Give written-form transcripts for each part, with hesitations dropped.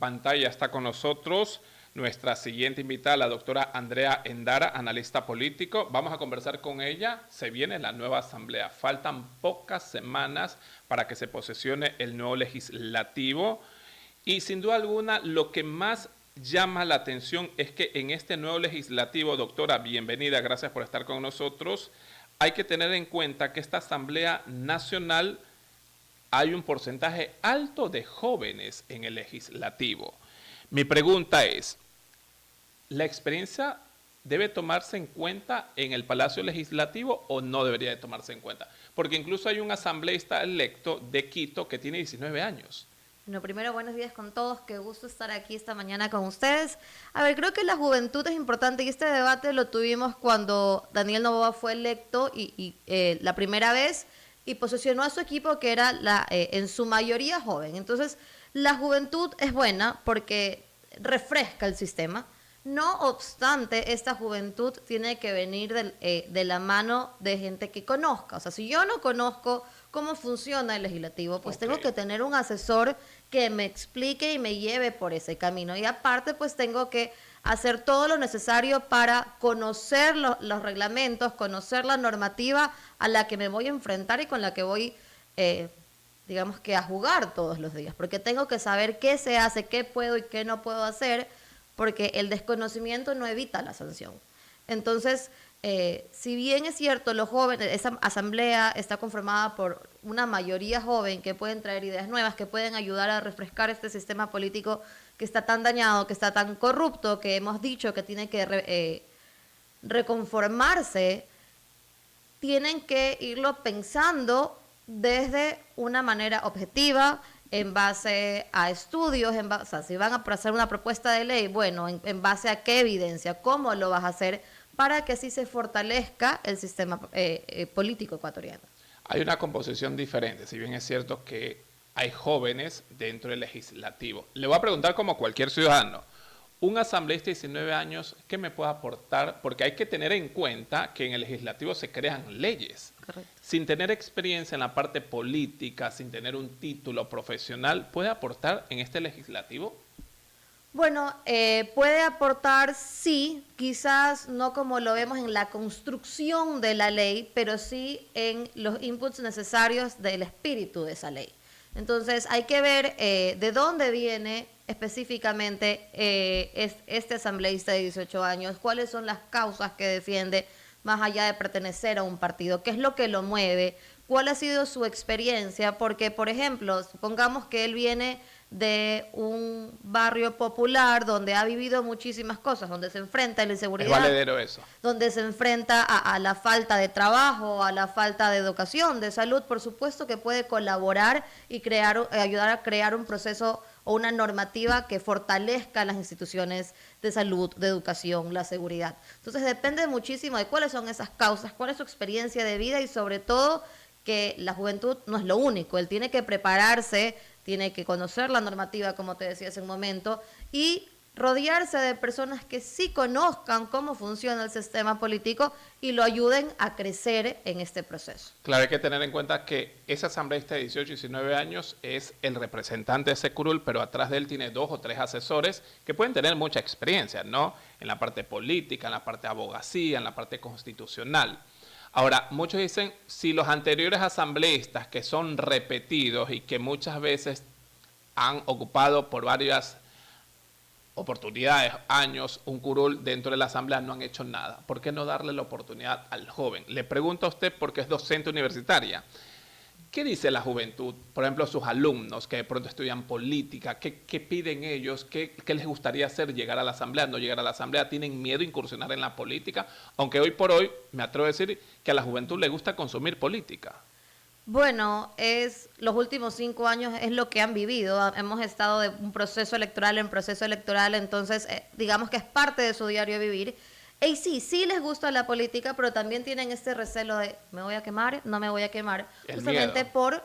pantalla está con nosotros nuestra siguiente invitada, la doctora Andrea Endara, analista político. Vamos a conversar con ella. Se viene la nueva asamblea. Faltan pocas semanas para que se posesione el nuevo legislativo. Y sin duda alguna, lo que más llama la atención es que en este nuevo legislativo, doctora, bienvenida, gracias por estar con nosotros. Hay que tener en cuenta que esta asamblea nacional hay un porcentaje alto de jóvenes en el legislativo. Mi pregunta es, ¿la experiencia debe tomarse en cuenta en el Palacio Legislativo o no debería de tomarse en cuenta? Porque incluso hay un asambleísta electo de Quito que tiene 19 años. Bueno, primero, buenos días con todos. Qué gusto estar aquí esta mañana con ustedes. A ver, creo que la juventud es importante y este debate lo tuvimos cuando Daniel Noboa fue electo la primera vez y posesionó a su equipo que era en su mayoría joven. Entonces, la juventud es buena porque refresca el sistema. No obstante, esta juventud tiene que venir de la mano de gente que conozca. O sea, si yo no conozco cómo funciona el legislativo, pues tengo que tener un asesor que me explique y me lleve por ese camino. Y aparte, pues tengo que hacer todo lo necesario para conocer los reglamentos, conocer la normativa a la que me voy a enfrentar y con la que voy, digamos que a jugar todos los días. Porque tengo que saber qué se hace, qué puedo y qué no puedo hacer, porque el desconocimiento no evita la sanción. Entonces, si bien es cierto, los jóvenes, esa asamblea está conformada por una mayoría joven que pueden traer ideas nuevas, que pueden ayudar a refrescar este sistema político que está tan dañado, que está tan corrupto, que hemos dicho que tiene que reconformarse, tienen que irlo pensando desde una manera objetiva, en base a estudios, o sea, si van a hacer una propuesta de ley, bueno, en base a qué evidencia, cómo lo vas a hacer para que así se fortalezca el sistema político ecuatoriano. Hay una composición diferente, si bien es cierto que hay jóvenes dentro del legislativo. Le voy a preguntar como cualquier ciudadano, un asambleísta de 19 años, ¿qué me puede aportar? Porque hay que tener en cuenta que en el legislativo se crean leyes. Correcto. Sin tener experiencia en la parte política, sin tener un título profesional, ¿puede aportar en este legislativo? Bueno, puede aportar, sí, quizás no como lo vemos en la construcción de la ley, pero sí en los inputs necesarios del espíritu de esa ley. Entonces, hay que ver de dónde viene específicamente este asambleísta de 18 años, cuáles son las causas que defiende, más allá de pertenecer a un partido, qué es lo que lo mueve, cuál ha sido su experiencia, porque, por ejemplo, supongamos que él viene de un barrio popular donde ha vivido muchísimas cosas, donde se enfrenta a la inseguridad. Es valedero eso. Donde se enfrenta a la falta de trabajo, a la falta de educación, de salud. Por supuesto que puede colaborar y ayudar a crear un proceso o una normativa que fortalezca las instituciones de salud, de educación, la seguridad. Entonces depende muchísimo de cuáles son esas causas, cuál es su experiencia de vida y sobre todo que la juventud no es lo único, él tiene que prepararse, tiene que conocer la normativa, como te decía hace un momento, y rodearse de personas que sí conozcan cómo funciona el sistema político y lo ayuden a crecer en este proceso. Claro, hay que tener en cuenta que ese asambleísta de 18 y 19 años es el representante de ese curul, pero atrás de él tiene 2 o 3 asesores que pueden tener mucha experiencia, ¿no? En la parte política, en la parte de abogacía, en la parte constitucional. Ahora, muchos dicen, si los anteriores asambleístas que son repetidos y que muchas veces han ocupado por varias oportunidades, años, un curul dentro de la asamblea no han hecho nada, ¿por qué no darle la oportunidad al joven? Le pregunto a usted porque es docente universitaria. ¿Qué dice la juventud? Por ejemplo, sus alumnos que de pronto estudian política, ¿qué piden ellos? ¿Qué les gustaría hacer? ¿Llegar a la asamblea? ¿No llegar a la asamblea? ¿Tienen miedo a incursionar en la política? Aunque hoy por hoy me atrevo a decir que a la juventud le gusta consumir política. Bueno, los últimos 5 años es lo que han vivido. Hemos estado de un proceso electoral en proceso electoral, entonces digamos que es parte de su diario vivir. Y sí les gusta la política, pero también tienen este recelo de ¿me voy a quemar? ¿No me voy a quemar? Justamente por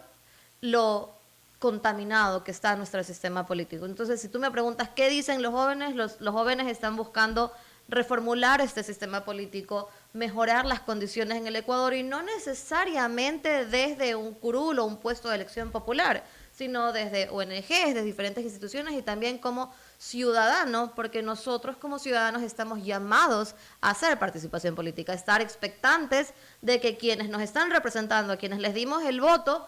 lo contaminado que está nuestro sistema político. Entonces, si tú me preguntas qué dicen los jóvenes, los jóvenes están buscando reformular este sistema político, mejorar las condiciones en el Ecuador y no necesariamente desde un curul o un puesto de elección popular, sino desde ONGs, desde diferentes instituciones y también como ciudadanos, porque nosotros como ciudadanos estamos llamados a hacer participación política, a estar expectantes de que quienes nos están representando, a quienes les dimos el voto,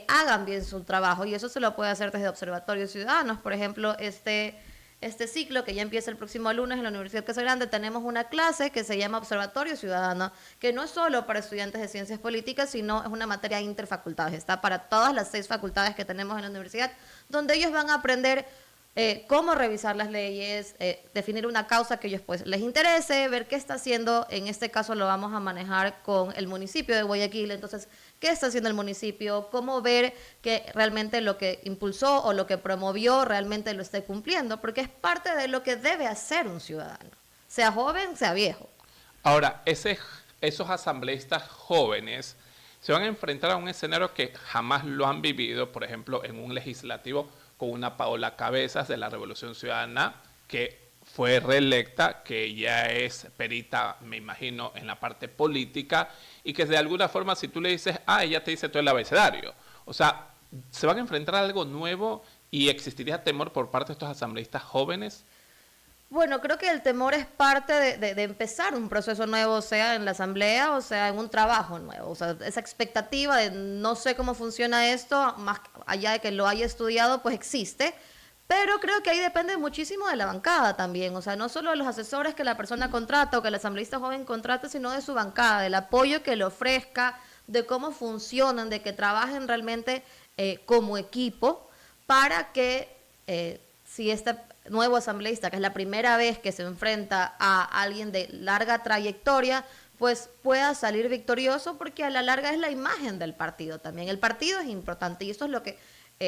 hagan bien su trabajo, y eso se lo puede hacer desde observatorios ciudadanos. Por ejemplo, este ciclo que ya empieza el próximo lunes en la Universidad Casa Grande, tenemos una clase que se llama Observatorio Ciudadano, que no es solo para estudiantes de ciencias políticas, sino es una materia interfacultades, está para todas las 6 facultades que tenemos en la universidad, donde ellos van a aprender cómo revisar las leyes, definir una causa que ellos pues les interese, ver qué está haciendo. En este caso lo vamos a manejar con el municipio de Guayaquil. Entonces, ¿qué está haciendo el municipio? ¿Cómo ver que realmente lo que impulsó o lo que promovió realmente lo esté cumpliendo? Porque es parte de lo que debe hacer un ciudadano, sea joven, sea viejo. Ahora, esos asambleístas jóvenes se van a enfrentar a un escenario que jamás lo han vivido, por ejemplo, en un legislativo con una Paola Cabezas de la Revolución Ciudadana, que fue reelecta, que ya es perita, me imagino, en la parte política, y que de alguna forma, si tú le dices, ella te dice todo el abecedario. O sea, ¿se van a enfrentar a algo nuevo y existiría temor por parte de estos asambleístas jóvenes? Bueno, creo que el temor es parte de empezar un proceso nuevo, sea en la asamblea o sea en un trabajo nuevo. O sea, esa expectativa de no sé cómo funciona esto, más allá de que lo haya estudiado, pues existe. Pero creo que ahí depende muchísimo de la bancada también. O sea, no solo de los asesores que la persona contrata o que el asambleísta joven contrata, sino de su bancada, del apoyo que le ofrezca, de cómo funcionan, de que trabajen realmente como equipo para que si este nuevo asambleísta, que es la primera vez que se enfrenta a alguien de larga trayectoria, pues pueda salir victorioso, porque a la larga es la imagen del partido también. El partido es importante y eso es lo que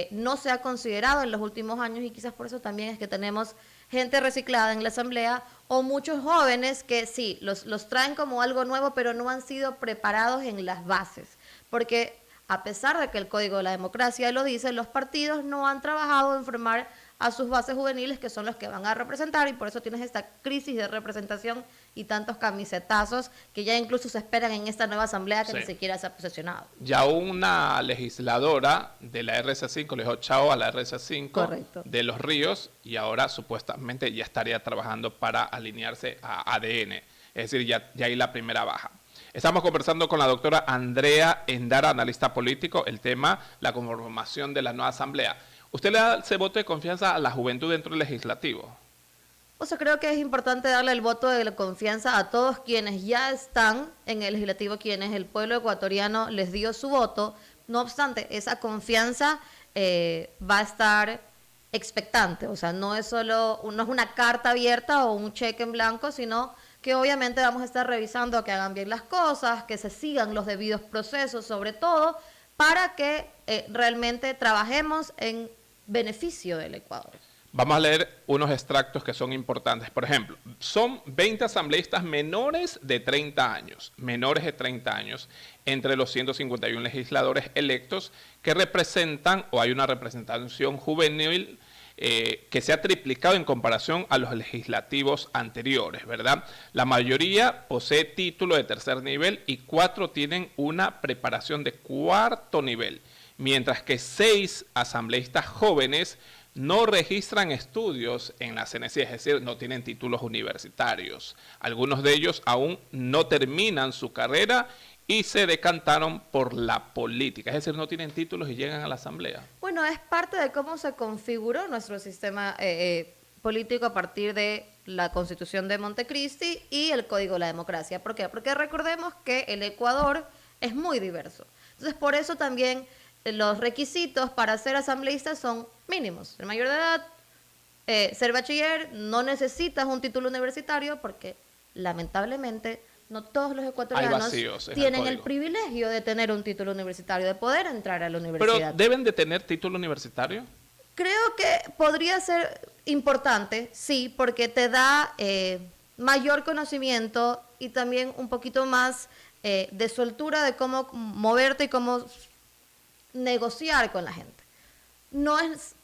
no se ha considerado en los últimos años, y quizás por eso también es que tenemos gente reciclada en la asamblea o muchos jóvenes que sí, los traen como algo nuevo, pero no han sido preparados en las bases, porque a pesar de que el Código de la Democracia lo dice, los partidos no han trabajado en formar a sus bases juveniles, que son los que van a representar, y por eso tienes esta crisis de representación y tantos camisetazos que ya incluso se esperan en esta nueva asamblea que ni siquiera se ha posesionado. Ya una legisladora de la RC5 le dijo chao a la RC5 Correcto. de Los Ríos, y ahora supuestamente ya estaría trabajando para alinearse a ADN, es decir, ya hay la primera baja. Estamos conversando con la doctora Andrea Endara, analista político, el tema, la conformación de la nueva asamblea. ¿Usted le da ese voto de confianza a la juventud dentro del legislativo? O sea, creo que es importante darle el voto de la confianza a todos quienes ya están en el legislativo, quienes el pueblo ecuatoriano les dio su voto. No obstante, esa confianza va a estar expectante. O sea, no es una carta abierta o un cheque en blanco, sino que obviamente vamos a estar revisando que hagan bien las cosas, que se sigan los debidos procesos, sobre todo para que realmente trabajemos en beneficio del Ecuador. Vamos a leer unos extractos que son importantes. Por ejemplo, son 20 asambleístas menores de 30 años, entre los 151 legisladores electos que representan, o hay una representación juvenil que se ha triplicado en comparación a los legislativos anteriores, ¿verdad? La mayoría posee título de tercer nivel y 4 tienen una preparación de cuarto nivel, mientras que 6 asambleístas jóvenes no registran estudios en la CNC, es decir, no tienen títulos universitarios. Algunos de ellos aún no terminan su carrera y se decantaron por la política, es decir, no tienen títulos y llegan a la asamblea. Bueno, es parte de cómo se configuró nuestro sistema político a partir de la Constitución de Montecristi y el Código de la Democracia. ¿Por qué? Porque recordemos que el Ecuador es muy diverso. Entonces, por eso también los requisitos para ser asambleísta son mínimos. Ser mayor de edad, ser bachiller, no necesitas un título universitario porque lamentablemente no todos los ecuatorianos tienen el privilegio de tener un título universitario, de poder entrar a la universidad. ¿Pero deben de tener título universitario? Creo que podría ser importante, sí, porque te da mayor conocimiento y también un poquito más de soltura de cómo moverte y cómo negociar con la gente. No es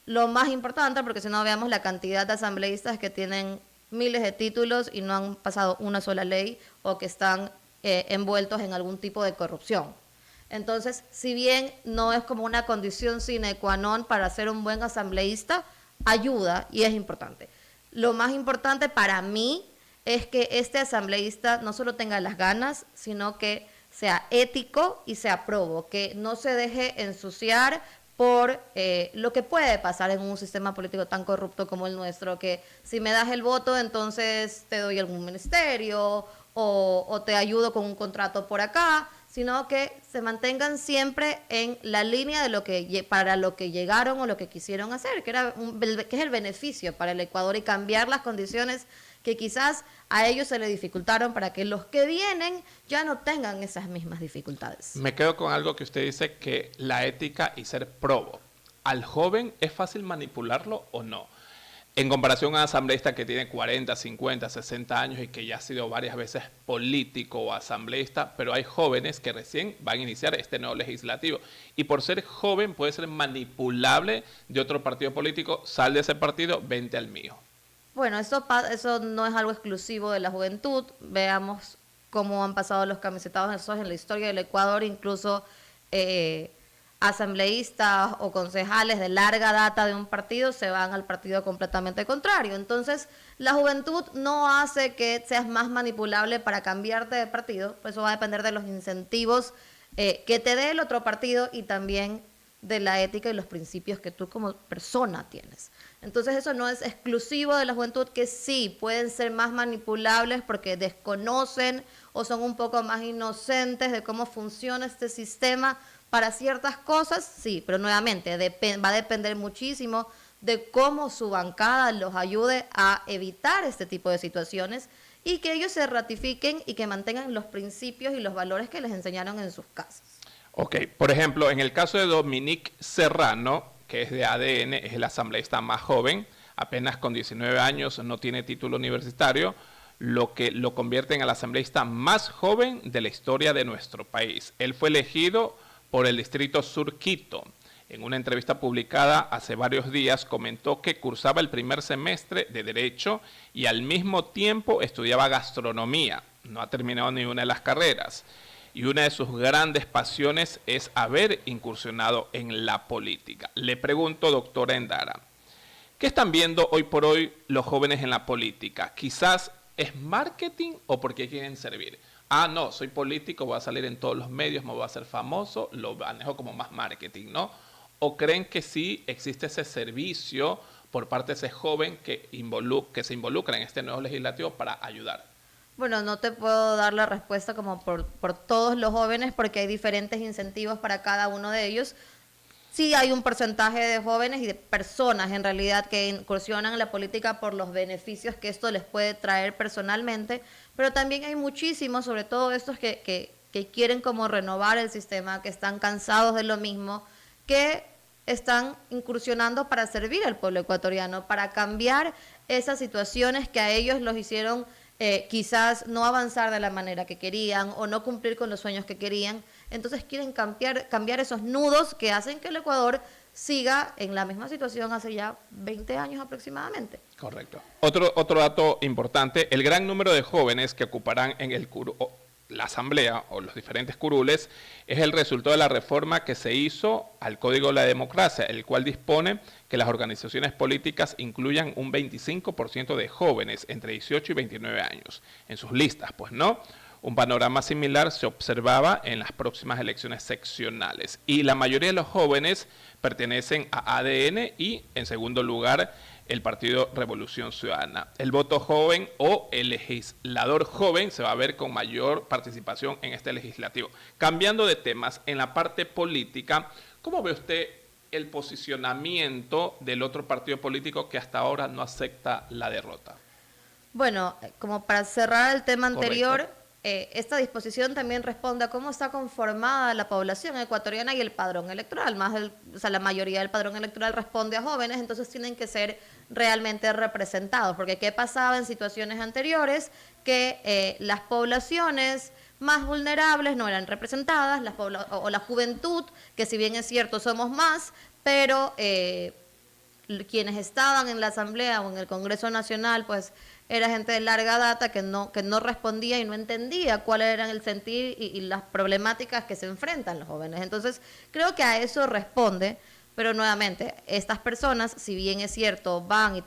lo más importante, porque si no veamos la cantidad de asambleístas que tienen miles de títulos y no han pasado una sola ley o que están envueltos en algún tipo de corrupción. Entonces, si bien no es como una condición sine qua non para ser un buen asambleísta, ayuda y es importante. Lo más importante para mí es que este asambleísta no solo tenga las ganas, sino que sea ético y sea probo, que no se deje ensuciar por lo que puede pasar en un sistema político tan corrupto como el nuestro, que si me das el voto, entonces te doy algún ministerio o te ayudo con un contrato por acá, sino que se mantengan siempre en la línea de lo que para lo que llegaron o lo que quisieron hacer, que es el beneficio para el Ecuador, y cambiar las condiciones que quizás a ellos se les dificultaron para que los que vienen ya no tengan esas mismas dificultades. Me quedo con algo que usted dice, que la ética y ser probo. ¿Al joven es fácil manipularlo o no? En comparación a un asambleísta que tiene 40, 50, 60 años y que ya ha sido varias veces político o asambleísta, pero hay jóvenes que recién van a iniciar este nuevo legislativo. Y por ser joven puede ser manipulable de otro partido político, sal de ese partido, vente al mío. Bueno, eso no es algo exclusivo de la juventud. Veamos cómo han pasado los camisetados esos en la historia del Ecuador, incluso asambleístas o concejales de larga data de un partido se van al partido completamente contrario. Entonces, la juventud no hace que seas más manipulable para cambiarte de partido, pues eso va a depender de los incentivos que te dé el otro partido y también de la ética y los principios que tú como persona tienes. Entonces eso no es exclusivo de la juventud, que sí pueden ser más manipulables porque desconocen o son un poco más inocentes de cómo funciona este sistema para ciertas cosas, sí, pero nuevamente va a depender muchísimo de cómo su bancada los ayude a evitar este tipo de situaciones y que ellos se ratifiquen y que mantengan los principios y los valores que les enseñaron en sus casas. Ok, por ejemplo, en el caso de Dominique Serrano, que es de ADN, es el asambleísta más joven, apenas con 19 años, no tiene título universitario, lo que lo convierte en el asambleísta más joven de la historia de nuestro país. Él fue elegido por el Distrito Sur Quito. En una entrevista publicada hace varios días comentó que cursaba el primer semestre de Derecho y al mismo tiempo estudiaba gastronomía. No ha terminado ni una de las carreras. Y una de sus grandes pasiones es haber incursionado en la política. Le pregunto, doctora Endara, ¿qué están viendo hoy por hoy los jóvenes en la política? ¿Quizás es marketing o porque quieren servir? Ah, no, soy político, voy a salir en todos los medios, me voy a hacer famoso, lo manejo como más marketing, ¿no? ¿O creen que sí existe ese servicio por parte de ese joven que se involucra en este nuevo legislativo para ayudar? Bueno, no te puedo dar la respuesta como por todos los jóvenes porque hay diferentes incentivos para cada uno de ellos. Sí hay un porcentaje de jóvenes y de personas en realidad que incursionan en la política por los beneficios que esto les puede traer personalmente, pero también hay muchísimos, sobre todo estos que quieren como renovar el sistema, que están cansados de lo mismo, que están incursionando para servir al pueblo ecuatoriano, para cambiar esas situaciones que a ellos los hicieron quizás no avanzar de la manera que querían o no cumplir con los sueños que querían. Entonces quieren cambiar esos nudos que hacen que el Ecuador siga en la misma situación hace ya 20 años aproximadamente. Correcto. Otro dato importante, el gran número de jóvenes que ocuparán en la asamblea o los diferentes curules es el resultado de la reforma que se hizo al Código de la Democracia, el cual dispone que las organizaciones políticas incluyan un 25% de jóvenes entre 18 y 29 años en sus listas, pues no. Un panorama similar se observaba en las próximas elecciones seccionales y la mayoría de los jóvenes pertenecen a ADN y, en segundo lugar, el Partido Revolución Ciudadana. El voto joven o el legislador joven se va a ver con mayor participación en este legislativo. Cambiando de temas, en la parte política, ¿cómo ve usted el posicionamiento del otro partido político que hasta ahora no acepta la derrota? Bueno, como para cerrar el tema anterior, Correcto. Esta disposición también responde a cómo está conformada la población ecuatoriana y el padrón electoral. La mayoría del padrón electoral responde a jóvenes, entonces tienen que ser realmente representados. Porque ¿qué pasaba en situaciones anteriores? Que las poblaciones más vulnerables no eran representadas, o la juventud, que si bien es cierto somos más, pero quienes estaban en la Asamblea o en el Congreso Nacional, pues era gente de larga data que no respondía y no entendía cuáles eran el sentir y las problemáticas que se enfrentan los jóvenes. Entonces, creo que a eso responde, pero nuevamente, estas personas, si bien es cierto, van y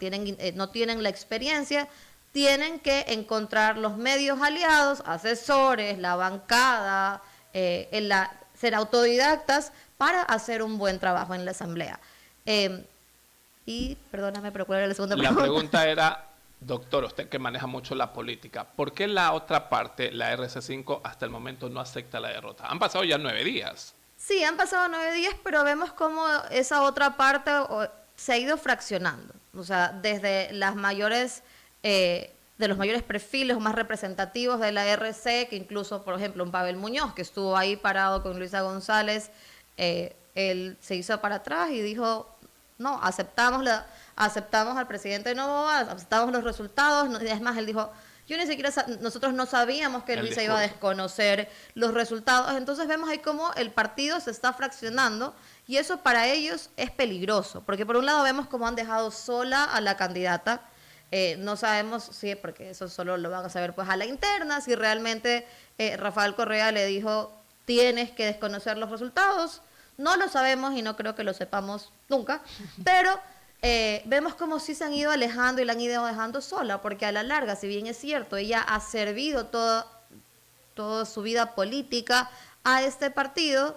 no tienen la experiencia, tienen que encontrar los medios aliados, asesores, la bancada, ser autodidactas para hacer un buen trabajo en la Asamblea. Y, perdóname, pero ¿cuál era la segunda pregunta? La pregunta era, doctor, usted que maneja mucho la política, ¿por qué la otra parte, la RC5, hasta el momento no acepta la derrota? Han pasado ya 9 días. Sí, han pasado 9 días, pero vemos cómo esa otra parte se ha ido fraccionando. O sea, desde las mayores, de los mayores perfiles más representativos de la RC, que incluso, por ejemplo, un Pavel Muñoz, que estuvo ahí parado con Luisa González, él se hizo para atrás y dijo, no, aceptamos al presidente Noboa, aceptamos los resultados. Es más, él dijo, nosotros no sabíamos que Luisa iba a desconocer los resultados. Entonces vemos ahí cómo el partido se está fraccionando y eso para ellos es peligroso, porque por un lado vemos cómo han dejado sola a la candidata. No sabemos si, porque eso solo lo van a saber pues a la interna, si realmente Rafael Correa le dijo, tienes que desconocer los resultados. No lo sabemos y no creo que lo sepamos nunca, pero vemos como sí se han ido alejando y la han ido dejando sola, porque a la larga, si bien es cierto, ella ha servido toda su vida política a este partido,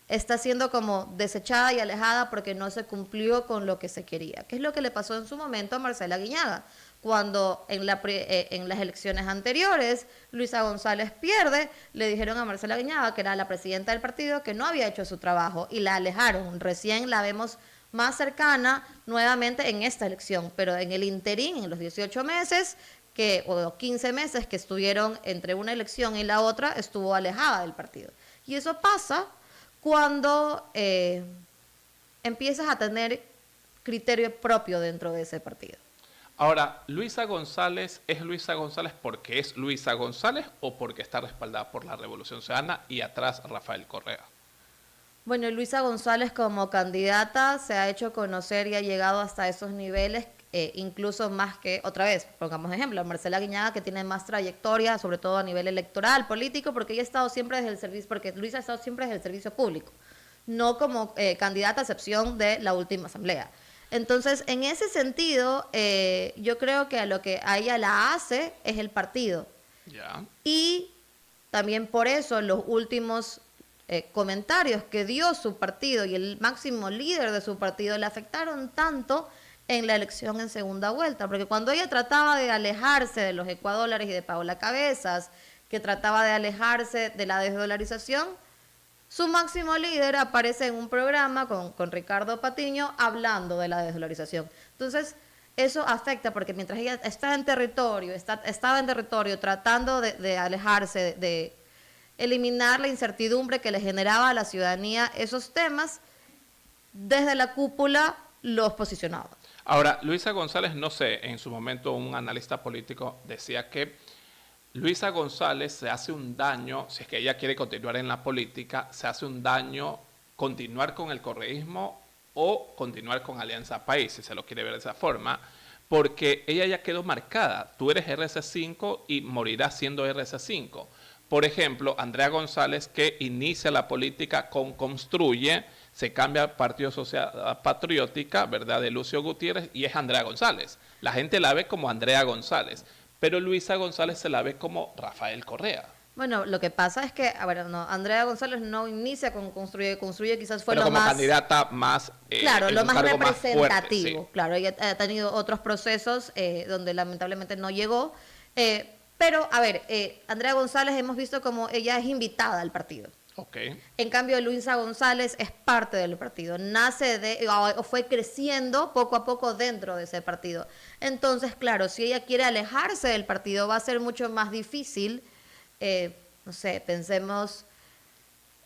está siendo como desechada y alejada porque no se cumplió con lo que se quería. ¿Qué es lo que le pasó en su momento a Marcela Guiñaga? Cuando en las elecciones anteriores Luisa González pierde, le dijeron a Marcela Guiñaga, que era la presidenta del partido, que no había hecho su trabajo y la alejaron. Recién la vemos más cercana nuevamente en esta elección, pero en el interín, en los 18 meses o 15 meses que estuvieron entre una elección y la otra, estuvo alejada del partido. Y eso pasa cuando empiezas a tener criterio propio dentro de ese partido. Ahora, ¿Luisa González es Luisa González porque es Luisa González o porque está respaldada por la Revolución Ciudadana y atrás Rafael Correa? Bueno, Luisa González como candidata se ha hecho conocer y ha llegado hasta esos niveles, incluso más que, otra vez, pongamos ejemplo, Marcela Guiñaga, que tiene más trayectoria, sobre todo a nivel electoral, político, porque ella ha estado siempre desde el servicio, porque Luisa ha estado siempre desde el servicio público, no como candidata a excepción de la última asamblea. Entonces, en ese sentido, yo creo que a lo que a ella la hace es el partido. Ya. Y también por eso los últimos comentarios que dio su partido y el máximo líder de su partido le afectaron tanto en la elección en segunda vuelta, porque cuando ella trataba de alejarse de los ecuadólares y de Paola Cabezas, que trataba de alejarse de la desdolarización, su máximo líder aparece en un programa con Ricardo Patiño hablando de la desdolarización. Entonces, eso afecta porque mientras ella estaba en territorio tratando de alejarse, de eliminar la incertidumbre que le generaba a la ciudadanía esos temas, desde la cúpula los posicionaba. Ahora, Luisa González, no sé, en su momento un analista político decía que Luisa González se hace un daño, si es que ella quiere continuar en la política, se hace un daño continuar con el correísmo o continuar con Alianza País, si se lo quiere ver de esa forma, porque ella ya quedó marcada. Tú eres RC5 y morirás siendo RC5. Por ejemplo, Andrea González, que inicia la política con Construye, se cambia al Partido Social Patriótica, ¿verdad?, de Lucio Gutiérrez, y es Andrea González. La gente la ve como Andrea González, pero Luisa González se la ve como Rafael Correa. Bueno, lo que pasa es que, Andrea González no inicia con Construye. Construye quizás fue pero lo como más... candidata más... claro, lo más representativo. Más fuerte, sí. Claro, ella ha tenido otros procesos donde lamentablemente no llegó. Pero, Andrea González hemos visto como ella es invitada al partido. Okay. En cambio, Luisa González es parte del partido, fue creciendo poco a poco dentro de ese partido. Entonces, claro, si ella quiere alejarse del partido, va a ser mucho más difícil. No sé, pensemos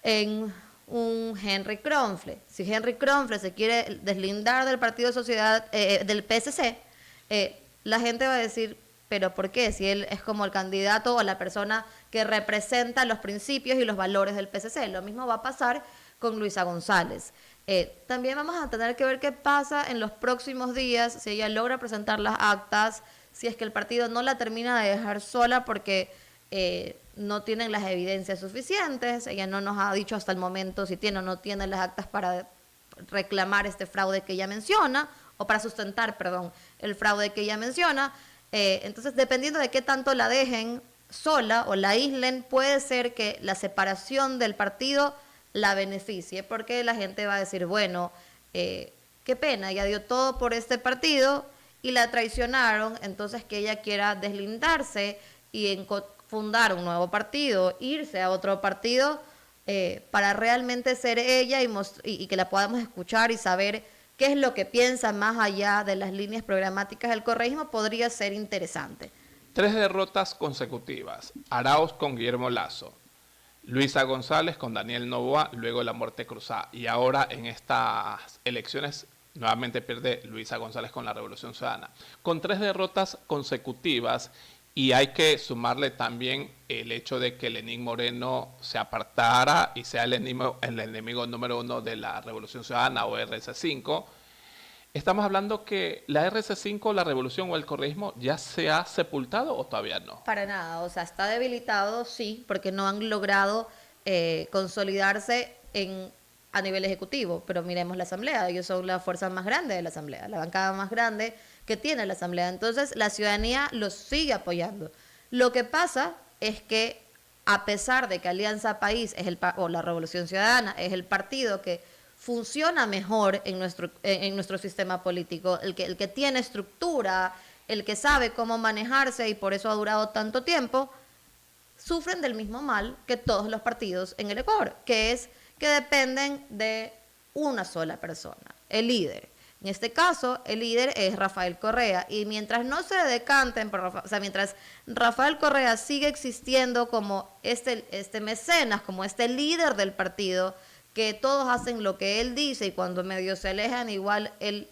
en un Henry Kronfle. Si Henry Kronfle se quiere deslindar del Partido Sociedad, del PSC, la gente va a decir, ¿pero por qué? Si él es como el candidato o la persona que representa los principios y los valores del PSC. Lo mismo va a pasar con Luisa González. También vamos a tener que ver qué pasa en los próximos días, si ella logra presentar las actas, si es que el partido no la termina de dejar sola porque no tienen las evidencias suficientes. Ella no nos ha dicho hasta el momento si tiene o no tiene las actas para reclamar este fraude que ella menciona, o para sustentar, perdón, el fraude que ella menciona. Entonces, dependiendo de qué tanto la dejen sola o la aíslen, puede ser que la separación del partido la beneficie, porque la gente va a decir, bueno, qué pena, ella dio todo por este partido y la traicionaron, entonces que ella quiera deslindarse y fundar un nuevo partido, irse a otro partido, para realmente ser ella y que la podamos escuchar y saber qué es lo que piensa más allá de las líneas programáticas del correísmo, podría ser interesante. 3 derrotas consecutivas. Arauz con Guillermo Lasso, Luisa González con Daniel Noboa, luego la muerte cruzada. Y ahora en estas elecciones nuevamente pierde Luisa González con la Revolución Ciudadana. Con 3 derrotas consecutivas, y hay que sumarle también el hecho de que Lenín Moreno se apartara y sea el enemigo número 1 de la Revolución Ciudadana o RC5. ¿Estamos hablando que la RC5, la revolución o el correísmo ya se ha sepultado o todavía no? Para nada, o sea, está debilitado, sí, porque no han logrado consolidarse a nivel ejecutivo, pero miremos la Asamblea, ellos son la fuerza más grande de la Asamblea, la bancada más grande que tiene la Asamblea, entonces la ciudadanía los sigue apoyando. Lo que pasa es que a pesar de que Alianza País o la Revolución Ciudadana es el partido que funciona mejor en nuestro sistema político, el que tiene estructura, el que sabe cómo manejarse y por eso ha durado tanto tiempo, sufren del mismo mal que todos los partidos en el Ecuador, que es que dependen de una sola persona, el líder. En este caso, el líder es Rafael Correa, y mientras no se decanten mientras Rafael Correa sigue existiendo como este mecenas, como este líder del partido, que todos hacen lo que él dice y cuando medio se alejan igual él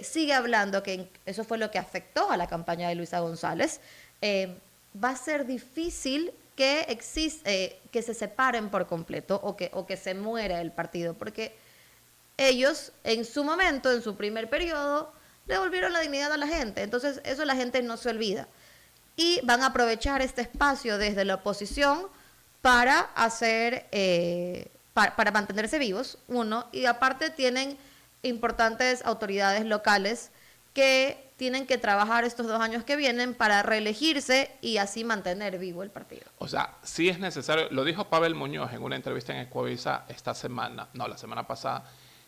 sigue hablando, que eso fue lo que afectó a la campaña de Luisa González, va a ser difícil que se separen por completo o que se muera el partido, porque ellos en su momento, en su primer periodo, devolvieron la dignidad a la gente, entonces eso la gente no se olvida y van a aprovechar este espacio desde la oposición para hacer... para mantenerse vivos, uno, y aparte tienen importantes autoridades locales que tienen que trabajar estos 2 años que vienen para reelegirse y así mantener vivo el partido. O sea, sí es necesario, lo dijo Pavel Muñoz en una entrevista en Ecuavisa la semana pasada,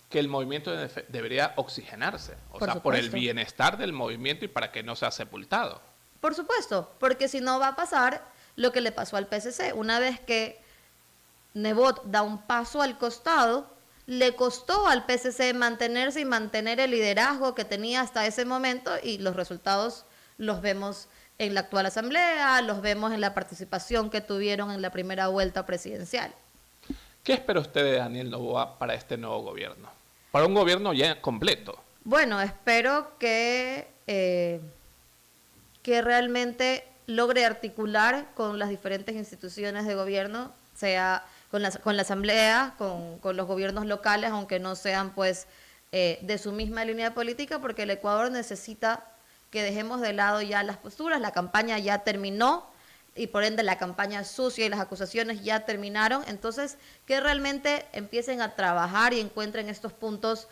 que el movimiento debería oxigenarse, por el bienestar del movimiento y para que no sea sepultado. Por supuesto, porque si no va a pasar lo que le pasó al PSC, una vez que Nebot da un paso al costado, le costó al PSC mantenerse y mantener el liderazgo que tenía hasta ese momento, y los resultados los vemos en la actual asamblea, los vemos en la participación que tuvieron en la primera vuelta presidencial. ¿Qué espera usted de Daniel Noboa para este nuevo gobierno? Para un gobierno ya completo. Bueno, espero que realmente logre articular con las diferentes instituciones de gobierno, sea con la asamblea, con los gobiernos locales, aunque no sean pues de su misma línea política, porque el Ecuador necesita que dejemos de lado ya las posturas, la campaña ya terminó y por ende la campaña sucia y las acusaciones ya terminaron, entonces que realmente empiecen a trabajar y encuentren estos puntos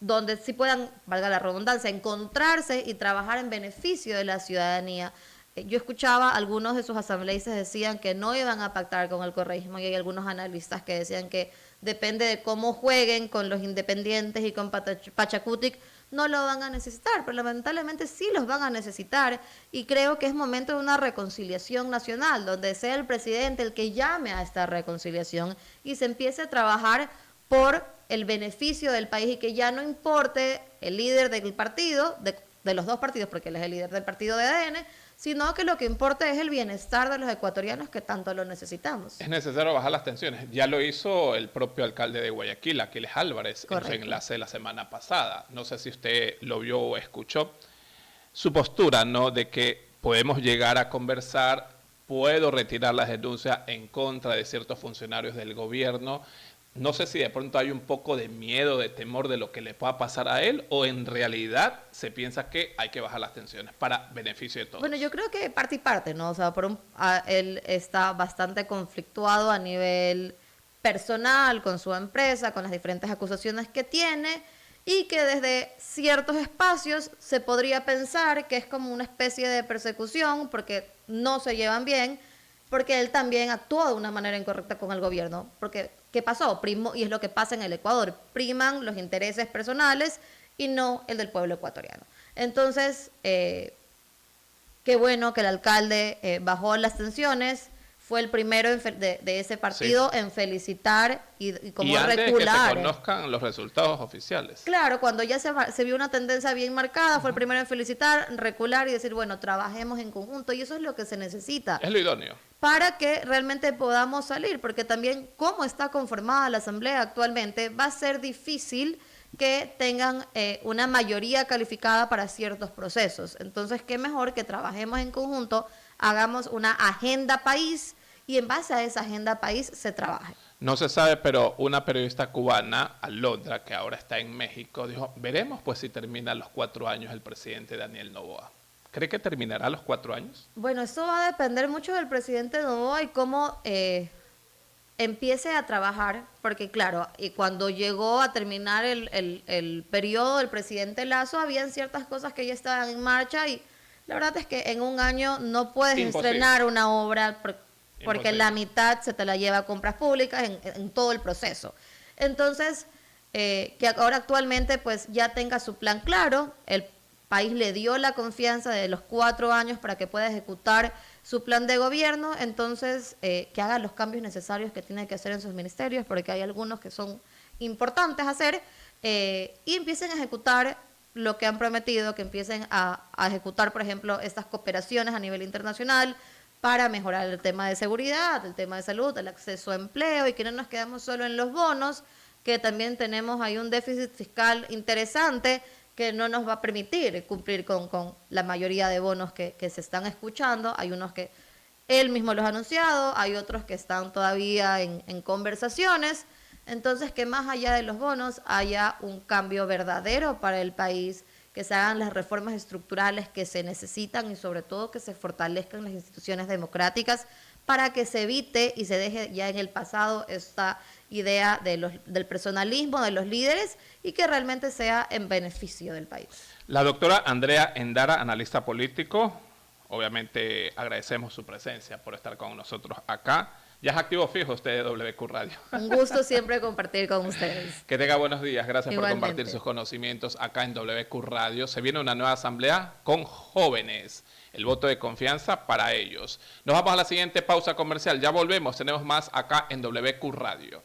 donde sí puedan, valga la redundancia, encontrarse y trabajar en beneficio de la ciudadanía. Yo escuchaba, algunos de sus asambleístas decían que no iban a pactar con el correísmo y hay algunos analistas que decían que depende de cómo jueguen con los independientes y con Pachacutic, no lo van a necesitar, pero lamentablemente sí los van a necesitar y creo que es momento de una reconciliación nacional, donde sea el presidente el que llame a esta reconciliación y se empiece a trabajar por el beneficio del país y que ya no importe el líder del partido, de los 2 partidos, porque él es el líder del partido de ADN, sino que lo que importa es el bienestar de los ecuatorianos que tanto lo necesitamos. Es necesario bajar las tensiones. Ya lo hizo el propio alcalde de Guayaquil, Aquiles Álvarez, correcto, en su enlace la semana pasada. No sé si usted lo vio o escuchó. Su postura, ¿no?, de que podemos llegar a conversar, puedo retirar las denuncias en contra de ciertos funcionarios del gobierno, no sé si de pronto hay un poco de miedo, de temor de lo que le pueda pasar a él, o en realidad se piensa que hay que bajar las tensiones para beneficio de todos. Bueno, yo creo que parte y parte, ¿no? O sea, él está bastante conflictuado a nivel personal con su empresa, con las diferentes acusaciones que tiene, y que desde ciertos espacios se podría pensar que es como una especie de persecución porque no se llevan bien, porque él también actuó de una manera incorrecta con el gobierno. Porque, ¿qué pasó? Y es lo que pasa en el Ecuador, priman los intereses personales y no el del pueblo ecuatoriano. Entonces, qué bueno que el alcalde bajó las tensiones, fue el primero de ese partido en felicitar y como antes recular. De que se conozcan los resultados oficiales. Claro, cuando ya se vio una tendencia bien marcada, fue el primero en felicitar, recular y decir, bueno, trabajemos en conjunto, y eso es lo que se necesita. Es lo idóneo. Para que realmente podamos salir, porque también cómo está conformada la Asamblea actualmente, va a ser difícil que tengan una mayoría calificada para ciertos procesos. Entonces, qué mejor que trabajemos en conjunto, hagamos una agenda país y en base a esa agenda país se trabaje. No se sabe, pero una periodista cubana, Alondra, que ahora está en México, dijo, veremos pues si termina los 4 años el presidente Daniel Noboa. ¿Cree que terminará los 4 años? Bueno, esto va a depender mucho del presidente Noboa y cómo empiece a trabajar, porque claro, y cuando llegó a terminar el periodo del presidente Lazo, habían ciertas cosas que ya estaban en marcha y la verdad es que en un año no puedes estrenar una obra porque la mitad se te la lleva a compras públicas en todo el proceso. Entonces, que ahora actualmente pues ya tenga su plan claro, el país le dio la confianza de los 4 años para que pueda ejecutar su plan de gobierno, entonces que haga los cambios necesarios que tiene que hacer en sus ministerios, porque hay algunos que son importantes hacer, y empiecen a ejecutar lo que han prometido, que empiecen a ejecutar, por ejemplo, estas cooperaciones a nivel internacional para mejorar el tema de seguridad, el tema de salud, el acceso a empleo, y que no nos quedamos solo en los bonos, que también tenemos ahí un déficit fiscal interesante que no nos va a permitir cumplir con la mayoría de bonos que se están escuchando. Hay unos que él mismo los ha anunciado, hay otros que están todavía en conversaciones. Entonces, que más allá de los bonos haya un cambio verdadero para el país, que se hagan las reformas estructurales que se necesitan y sobre todo que se fortalezcan las instituciones democráticas para que se evite y se deje ya en el pasado esta idea del personalismo de los líderes y que realmente sea en beneficio del país. La doctora Andrea Endara, analista político, obviamente agradecemos su presencia por estar con nosotros acá. Ya es activo fijo usted de WQ Radio. Un gusto siempre compartir con ustedes. Que tenga buenos días. Gracias Igualmente. por compartir sus conocimientos acá en WQ Radio. Se viene una nueva asamblea con jóvenes. El voto de confianza para ellos. Nos vamos a la siguiente pausa comercial. Ya volvemos. Tenemos más acá en WQ Radio.